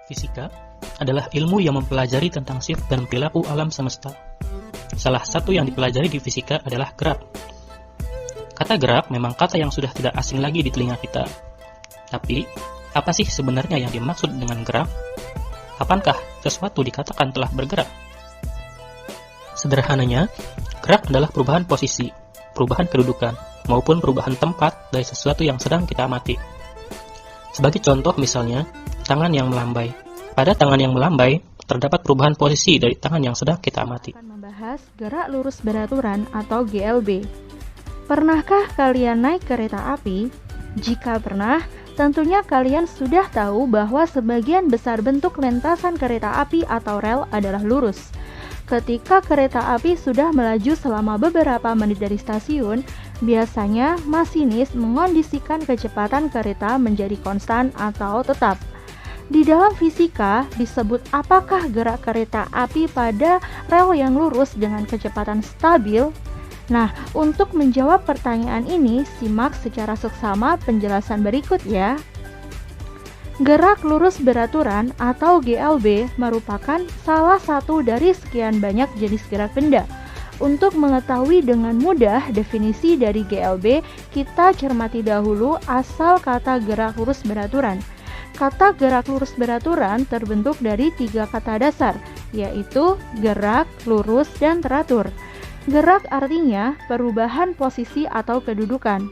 Fisika adalah ilmu yang mempelajari tentang sifat dan perilaku alam semesta. Salah satu yang dipelajari di fisika adalah gerak. Kata gerak memang kata yang sudah tidak asing lagi di telinga kita. Tapi, apa sih sebenarnya yang dimaksud dengan gerak? Kapankah sesuatu dikatakan telah bergerak? Sederhananya, gerak adalah perubahan posisi, perubahan kedudukan, maupun perubahan tempat dari sesuatu yang sedang kita amati. Sebagai contoh misalnya, tangan yang melambai. Pada tangan yang melambai, terdapat perubahan posisi dari tangan yang sedang kita amati. Akan membahas gerak lurus beraturan atau GLB. Pernahkah kalian naik kereta api? Jika pernah, tentunya kalian sudah tahu bahwa sebagian besar bentuk lintasan kereta api atau rel adalah lurus. Ketika kereta api sudah melaju selama beberapa menit dari stasiun, biasanya masinis mengondisikan kecepatan kereta menjadi konstan atau tetap. Di dalam fisika disebut apakah gerak kereta api pada rel yang lurus dengan kecepatan stabil. Nah, untuk menjawab pertanyaan ini, simak secara seksama penjelasan berikut ya. Gerak lurus beraturan atau GLB merupakan salah satu dari sekian banyak jenis gerak benda. Untuk mengetahui dengan mudah definisi dari GLB, kita cermati dahulu asal kata gerak lurus beraturan. Kata gerak lurus beraturan terbentuk dari 3 kata dasar, yaitu gerak, lurus, dan teratur. Gerak artinya perubahan posisi atau kedudukan.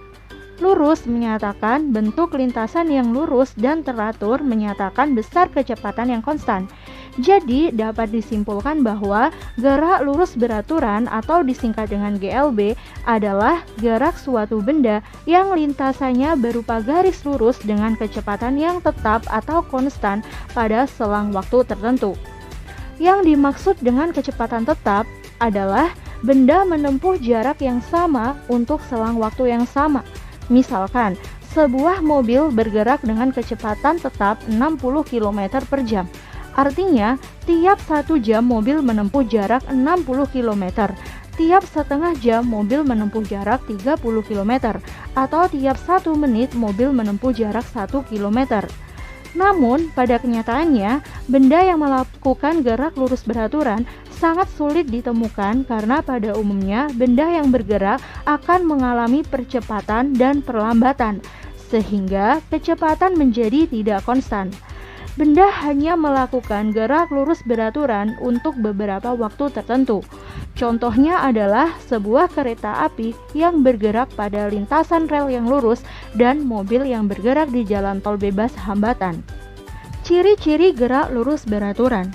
Lurus menyatakan bentuk lintasan yang lurus dan teratur menyatakan besar kecepatan yang konstan. Jadi dapat disimpulkan bahwa gerak lurus beraturan atau disingkat dengan GLB adalah gerak suatu benda yang lintasannya berupa garis lurus dengan kecepatan yang tetap atau konstan pada selang waktu tertentu. Yang dimaksud dengan kecepatan tetap adalah benda menempuh jarak yang sama untuk selang waktu yang sama. Misalkan, sebuah mobil bergerak dengan kecepatan tetap 60 km per jam. Artinya, tiap 1 jam mobil menempuh jarak 60 km. Tiap setengah jam mobil menempuh jarak 30 km. Atau tiap 1 menit mobil menempuh jarak 1 km. Namun, pada kenyataannya, benda yang melakukan gerak lurus beraturan sangat sulit ditemukan karena pada umumnya benda yang bergerak akan mengalami percepatan dan perlambatan, sehingga kecepatan menjadi tidak konstan. Benda hanya melakukan gerak lurus beraturan untuk beberapa waktu tertentu. Contohnya adalah sebuah kereta api yang bergerak pada lintasan rel yang lurus dan mobil yang bergerak di jalan tol bebas hambatan. Ciri-ciri gerak lurus beraturan.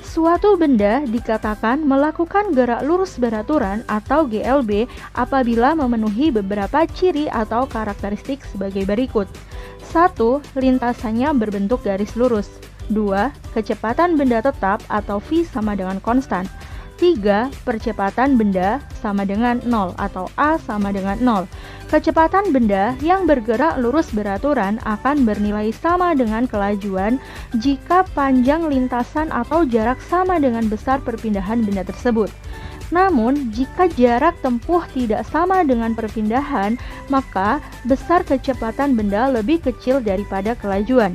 Suatu benda dikatakan melakukan gerak lurus beraturan atau GLB apabila memenuhi beberapa ciri atau karakteristik sebagai berikut. 1. Lintasannya berbentuk garis lurus. 2. Kecepatan benda tetap atau V sama dengan konstan. 3. Percepatan benda sama dengan 0 atau A sama dengan 0. Kecepatan benda yang bergerak lurus beraturan akan bernilai sama dengan kelajuan jika panjang lintasan atau jarak sama dengan besar perpindahan benda tersebut. Namun, jika jarak tempuh tidak sama dengan perpindahan, maka besar kecepatan benda lebih kecil daripada kelajuan.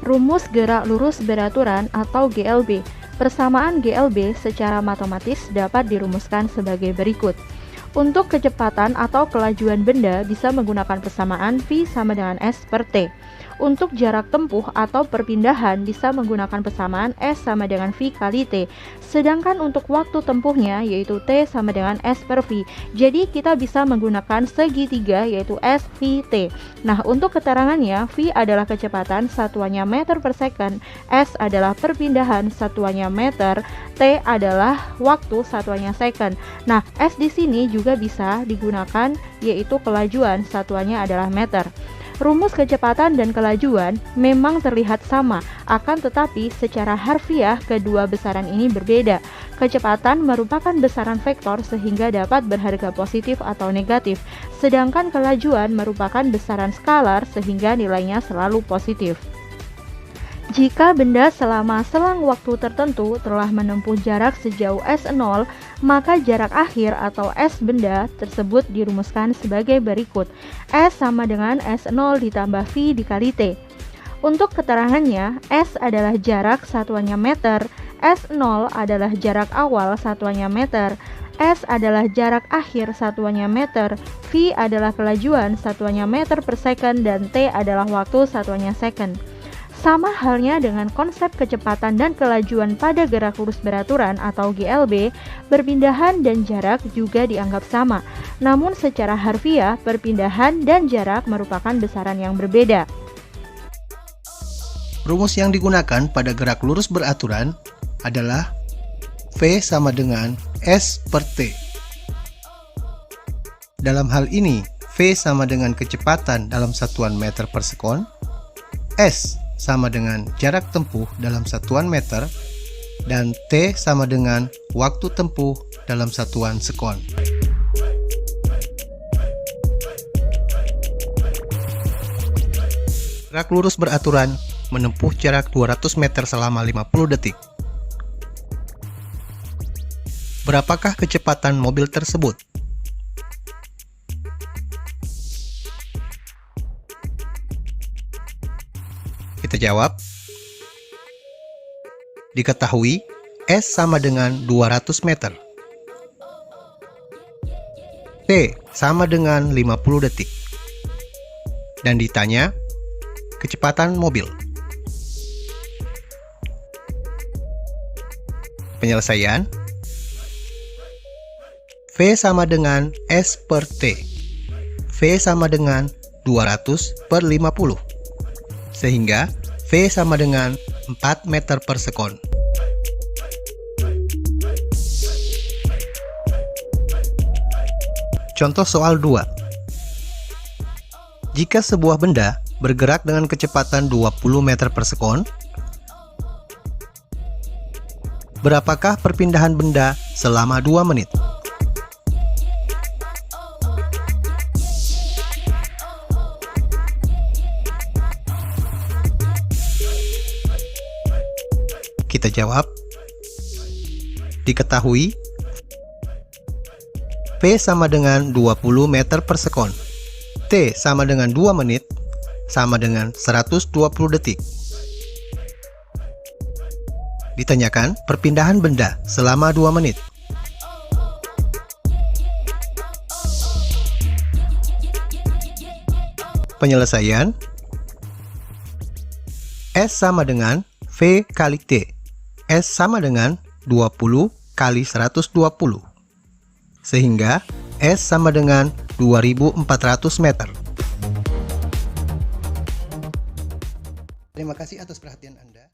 Rumus gerak lurus beraturan atau GLB. Persamaan GLB secara matematis dapat dirumuskan sebagai berikut. Untuk kecepatan atau kelajuan benda bisa menggunakan persamaan V sama dengan S per T. Untuk jarak tempuh atau perpindahan bisa menggunakan persamaan S sama dengan V kali T. Sedangkan untuk waktu tempuhnya yaitu T sama dengan S per V. Jadi kita bisa menggunakan segitiga yaitu S, V, T. Nah, untuk keterangannya, V adalah kecepatan, satuannya meter per second. S adalah perpindahan, satuannya meter. T adalah waktu, satuannya second. Nah, S di sini juga bisa digunakan yaitu kelajuan, satuannya adalah meter. Rumus kecepatan dan kelajuan memang terlihat sama, akan tetapi secara harfiah kedua besaran ini berbeda. Kecepatan merupakan besaran vektor sehingga dapat berharga positif atau negatif, sedangkan kelajuan merupakan besaran skalar sehingga nilainya selalu positif. Jika benda selama selang waktu tertentu telah menempuh jarak sejauh S0, maka jarak akhir atau S benda tersebut dirumuskan sebagai berikut. S sama dengan S0 ditambah V dikali T. Untuk keterangannya, S adalah jarak satuannya meter, S0 adalah jarak awal satuannya meter, S adalah jarak akhir satuannya meter, V adalah kelajuan satuannya meter per second, dan T adalah waktu satuannya second. Sama halnya dengan konsep kecepatan dan kelajuan pada gerak lurus beraturan atau GLB, perpindahan dan jarak juga dianggap sama. Namun secara harfiah, perpindahan dan jarak merupakan besaran yang berbeda. Rumus yang digunakan pada gerak lurus beraturan adalah V sama dengan S per T. Dalam hal ini, V sama dengan kecepatan dalam satuan meter per sekon, S sama dengan jarak tempuh dalam satuan meter, dan T sama dengan waktu tempuh dalam satuan sekon. Gerak lurus beraturan menempuh jarak 200 meter selama 50 detik. Berapakah kecepatan mobil tersebut? Kita jawab. Diketahui S sama dengan 200 meter. T sama dengan 50 detik. Dan ditanya kecepatan mobil. Penyelesaian. V sama dengan S per T. V sama dengan 200 per 50. Sehingga V sama dengan 4 meter per sekon. Contoh soal 2. Jika sebuah benda bergerak dengan kecepatan 20 meter per sekon, berapakah perpindahan benda selama 2 menit? Kita jawab. Diketahui V sama dengan 20 meter per sekon, T sama dengan 2 menit, sama dengan 120 detik. Ditanyakan perpindahan benda selama 2 menit. Penyelesaian. S sama dengan V kali T. S sama dengan 20 kali 120. Sehingga S sama dengan 2400 meter. Terima kasih atas perhatian Anda.